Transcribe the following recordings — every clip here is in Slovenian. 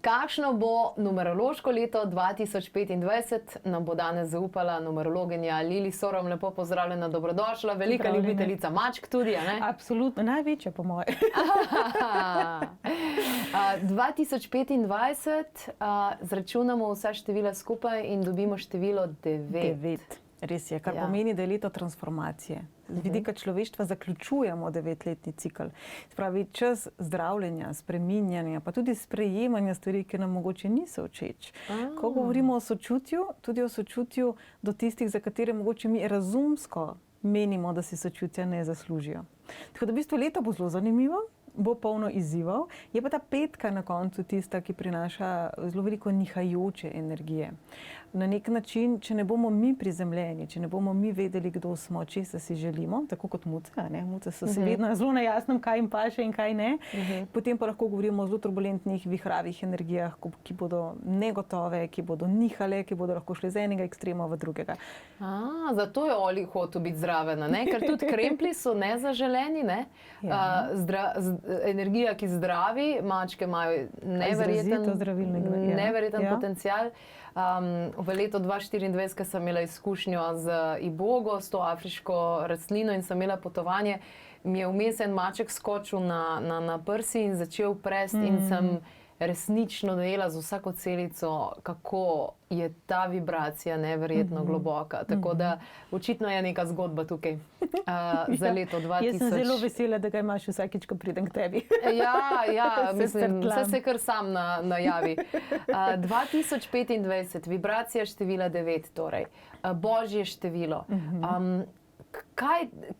Kakšno bo numerološko leto 2025, nam bo danes zaupala numerologinja Lili Sorom. Lepo pozdravljena, dobrodošla, velika ljubiteljica mačk tudi, a ne? Absolutno, največja po moje. 2025 zračunamo vsa števila skupaj in dobimo število 9. 9. Res je, kar pomeni, da je leto transformacije. Z vidika človeštva zaključujemo 9-letni cikl. Spravi čas zdravljenja, spreminjanja, pa tudi sprejemanja stvari, ki nam mogoče niso všeč. Ko govorimo o sočutju, tudi o sočutju do tistih, za katere mogoče mi razumsko menimo, da si sočutja ne zaslužijo. Tako da v bistvu leto bo zelo zanimivo, bo polno izzivov, je pa ta petka na koncu tista, ki prinaša zelo veliko nihajoče energije. Na nek način, če ne bomo mi prizemljeni, če ne bomo mi vedeli, kdo smo, česa si želimo, tako kot muce, muce so si vedno zelo na jasnem, kaj jim paše in kaj ne, potem pa lahko govorimo o zelo turbulentnih, vihravih energijah, ki bodo negotove, ki bodo nihale, ki bodo lahko šle z enega ekstrema v drugega. Zato je Oli hotel biti zraven, ne? Ker tudi kremplji so nezaželeni, ne? Energija, ki zdravi, mačke imajo neverjeten potencial. V letu 2024, ko sem imela izkušnjo z ibogo, s to afriško rastlino in sem imela potovanje, mi je vmes en maček skočil na prsi in začel presti in sem resnično dojela z vsako celico, kako je ta vibracija neverjetno globoka. Tako da očitno je neka zgodba tukaj za leto 2000. Jaz sem zelo vesela, da ga imaš vsakič, ko pridem k tebi. Ja, mislim, vse se kar sam najavi. 2025, vibracija števila 9, torej. Božje število.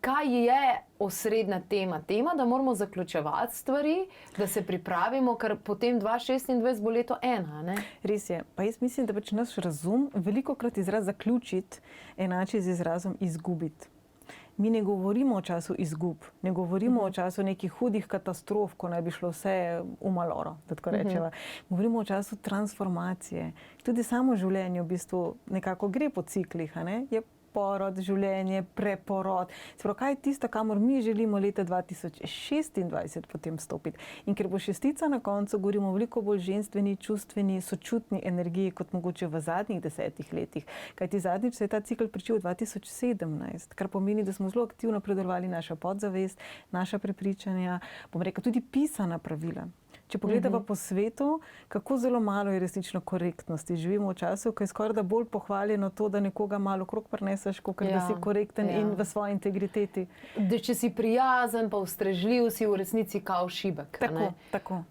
Kaj je osrednja tema? Tema, da moramo zaključevati stvari, da se pripravimo, ker potem 2026 bo leto 1, ne? Res je. Pa jaz mislim, da pač naš razum velikokrat izraz zaključiti enači z izrazom izgubiti. Mi ne govorimo o času izgub, ne govorimo o času nekih hudih katastrof, ko naj bi šlo vse v maloro, da tako rečeva. Govorimo o času transformacije. Tudi samo življenje v bistvu nekako gre po ciklih, a ne? Je porod, življenje, preporod. Sprav, kaj je tisto, kamor mi želimo leta 2026 potem stopiti? In ker bo šestica na koncu, govorimo o veliko bolj ženstveni, čustveni, sočutni energiji, kot mogoče v zadnjih 10 letih. Kajti zadnjič se je ta cikl pričel v 2017, kar pomeni, da smo zelo aktivno predelovali naša podzavest, naša prepričanja, bom rekla, tudi pisana pravila. Če pogledamo po svetu, kako zelo malo je resnično korektnosti. Živimo v času, ko je skoraj da bolj pohvaljeno to, da nekoga malo okrog prineseš, kot da si korekten in v svoji integriteti. Da če si prijazen, pa ustrežljiv, si v resnici kao šibek. Tako. Tako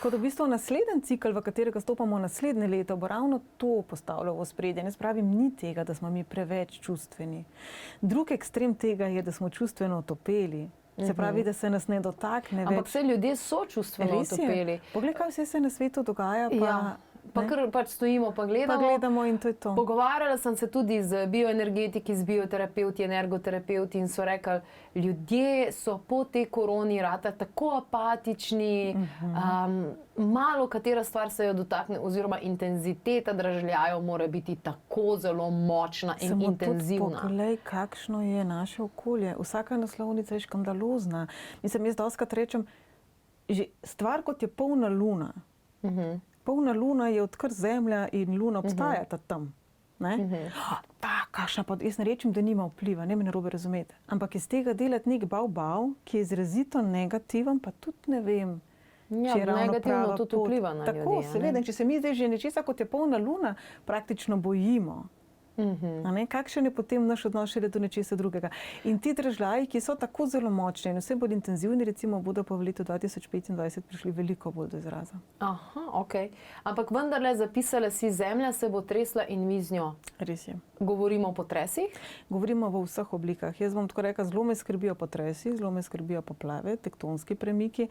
da v bistvu naslednji cikel, v katerega stopamo naslednje leto, bo ravno to postavljalo v ospredje. Ne spravim ni tega, da smo mi preveč čustveni. Drug ekstrem tega je, da smo čustveno otopeli. Se pravi, da se nas ne dotakne več. Ampak vse ljudje so čustveno otopeli. Poglej, kaj vse se na svetu dogaja. Pa kar pač stojimo, pa gledamo. In to je to. Pogovarjala sem se tudi z bioenergetiki, z bioterapeuti, energoterapeuti in so rekli, ljudje so po tej koroni rata tako apatični, malo katera stvar se jo dotakne, oziroma intenziteta dražljajev mora biti tako zelo močna in intenzivna. Samo poglej, kakšno je naše okolje. Vsaka naslovnica je škandalozna. Mislim, jaz dostikrat rečem, že stvar, kot je polna luna. Polna luna je, odkar Zemlja in Luna obstajata tam. Jaz ne rečem, da nima vpliva, ne me narobe razumeti. Ampak iz tega delati nek bav, ki je izrazito negativen, pa tudi ne vem, če je ravno negativno tudi vpliva na ljudi. Tako, seveda, če se mi zdaj že nečesa, kot je polna luna, praktično bojimo. Kakšen je potem naš odnos šele do nečesa drugega? In ti dražljaji, ki so tako zelo močni in vse bolj intenzivni, recimo, bodo pa v letu 2025 prišli veliko bolj do izraza. Ampak vendarle zapisala si, Zemlja se bo tresla in mi z njo. Res je. Govorimo o potresih? Govorimo v vseh oblikah. Jaz bom tako rekla, zelo me skrbijo potresi, zelo me skrbijo poplave, tektonski premiki.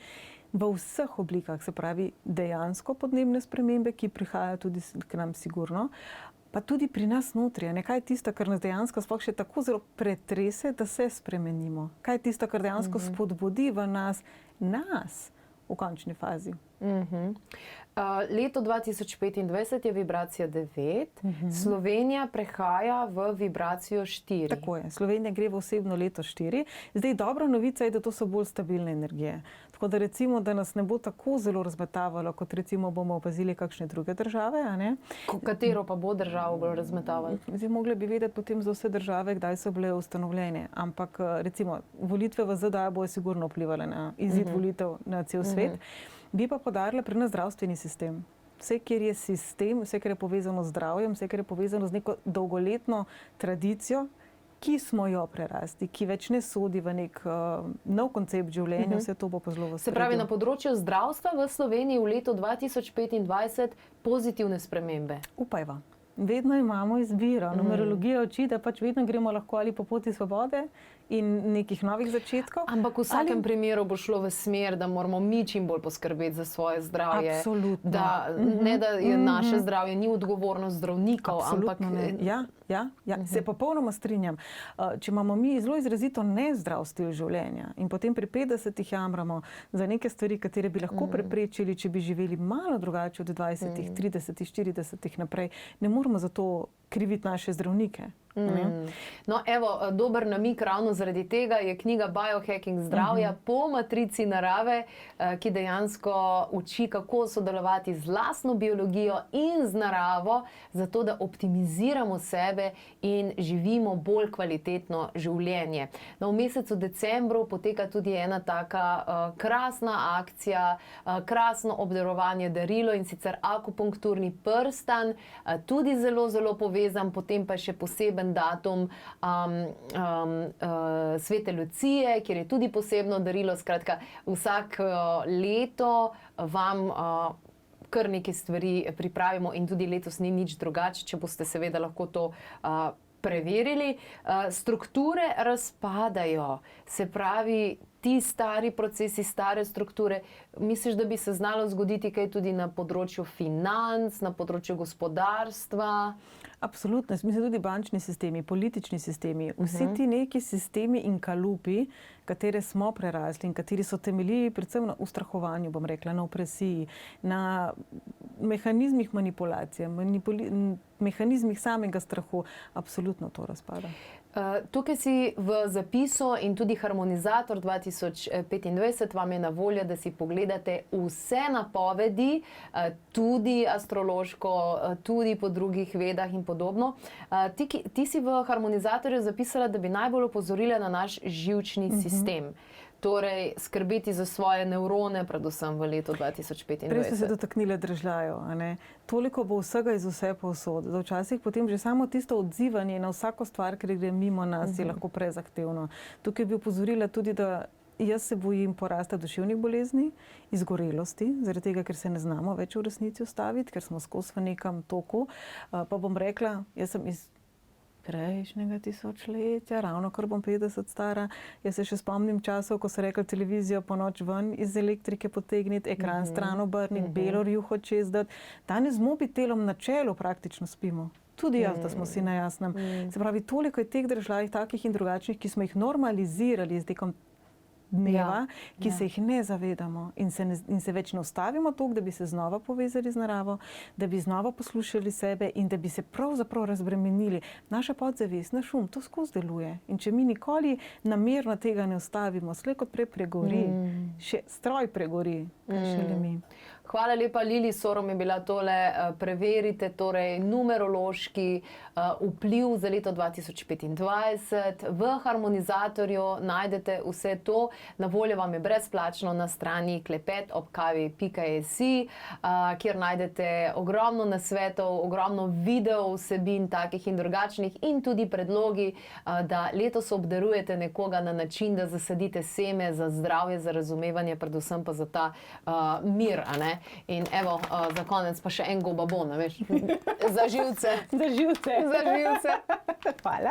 V vseh oblikah, se pravi dejansko podnebne spremembe, ki prihajajo tudi k nam sigurno, pa tudi pri nas notri. Kaj je tisto, kar nas dejansko sploh še tako zelo pretrese, da se spremenimo? Kaj je tisto, kar dejansko spodbudi v nas v končni fazi? Leto 2025 je vibracija 9, Slovenija prehaja v vibracijo 4. Tako je, Slovenija gre v osebno leto 4. Zdaj, dobra novica je, da to so bolj stabilne energije. Tako da recimo, da nas ne bo tako zelo razmetavalo, kot recimo bomo opazili kakšne druge države. A ne? Katero pa bo državo bolj razmetavalo? Zdaj, mogli bi vedeti potem za vse države, kdaj so bile ustanovljene. Ampak recimo, volitve v ZDA bojo sigurno vplivali na izid volitev na cel svet. Bi pa podarila pri nas zdravstveni sistem. Vse, kjer je sistem, vse, kar je povezano z zdravjem, vse, kar je povezano z neko dolgoletno tradicijo, ki smo jo prerasti, ki več ne sodi v nek nov koncept življenja, vse to bo pa zelo v Se pravi, na področju zdravstva v Sloveniji v letu 2025 pozitivne spremembe. Upajva. Vedno imamo izbiro. Numerologija uči, da pač vedno gremo lahko ali po poti svobode in nekih novih začetkov. Ampak v vsakem primeru bo šlo v smer, da moramo mi čim bolj poskrbeti za svoje zdravje. Absolutno. Da, ne, da je naše zdravje ni odgovornost zdravnikov, ampak... Ja, se popolnoma strinjam. Če imamo mi zelo izrazito nezdrav stil življenja in potem pri 50-ih jamramo za neke stvari, katere bi lahko preprečili, če bi živeli malo drugače od 20-ih, 30-ih, 40-ih naprej, ne moramo za to kriviti naše zdravnike. No, evo, dober namig ravno zaradi tega je knjiga Biohacking zdravja po matrici narave, ki dejansko uči, kako sodelovati z lastno biologijo in z naravo, zato da optimiziramo sebe in živimo bolj kvalitetno življenje. No, v mesecu decembru poteka tudi ena taka krasna akcija, krasno obdarovanje darilo, in sicer akupunkturni prstan, tudi zelo, zelo povezan, potem pa še poseben datum Svete Lucije, kjer je tudi posebno darilo. Skratka, vsak leto vam kar nekaj stvari pripravimo in tudi letos ni nič drugače, če boste seveda lahko to preverili. Strukture razpadajo, se pravi, ti stari procesi, stare strukture. Misliš, da bi se znalo zgoditi kaj tudi na področju financ, na področju gospodarstva? Absolutno. Mislim, tudi bančni sistemi, politični sistemi, vsi ti neki sistemi in kalupi, katere smo prerasli in kateri so temeljili predvsem na ustrahovanju, bom rekla, na opresiji, na mehanizmih manipulacije, mehanizmih samega strahu, absolutno to razpada. Tukaj si v zapisu in tudi Harmonizator 2025 vam je na voljo, da si pogledate vse napovedi, tudi astrološko, tudi po drugih vedah in podobno. Ti si v Harmonizatorju zapisala, da bi najbolj opozorila na naš živčni sistem. Torej, skrbeti za svoje nevrone, predvsem v letu 2025. Prej ste se dotaknile držljajev, a ne? Toliko bo vsega iz vse povsod. Da včasih potem že samo tisto odzivanje na vsako stvar, ki gre mimo nas, je lahko prezahtevno. Tukaj bi opozorila tudi, da jaz se bojim porasta duševnih bolezni, izgorelosti, zaradi tega, ker se ne znamo več v resnici ustaviti, ker smo skozi v nekem toku. Pa bom rekla, jaz sem iz prejšnjega tisočletja, ravno kar bom 50 stara. Jaz se še spomnim časov, ko so rekli televizijo po noč ven iz elektrike potegniti, ekran stran obrniti, belo rjuho čez dati. Danes z mobitelom na čelu praktično spimo. Tudi jaz, da smo si na jasnem. Se pravi, toliko je teh držav, takih in drugačnih, ki smo jih normalizirali z tekom dneva, ki se jih ne zavedamo in se več ne ustavimo toliko, da bi se znova povezali z naravo, da bi znova poslušali sebe in da bi se pravzaprav razbremenili. Naša podzavest, naš to skozi deluje. In če mi nikoli namerno tega ne ustavimo, slej kot prej pregori, še stroj pregori, kaj šele mi. Hvala lepa, Lili Sorom je bila tole. Preverite torej numerološki vpliv za leto 2025. V Harmonizatorju najdete vse to. Na voljo vam je brezplačno na strani klepetobkavi.si, kjer najdete ogromno nasvetov, ogromno video vsebin takih in drugačnih in tudi predlogi, da letos obdarujete nekoga na način, da zasadite seme za zdravje, za razumevanje, predvsem pa za ta mir, a ne? In evo, za konec pa še en gobabon, veš, za živce. Za živce. Za živce. Hvala.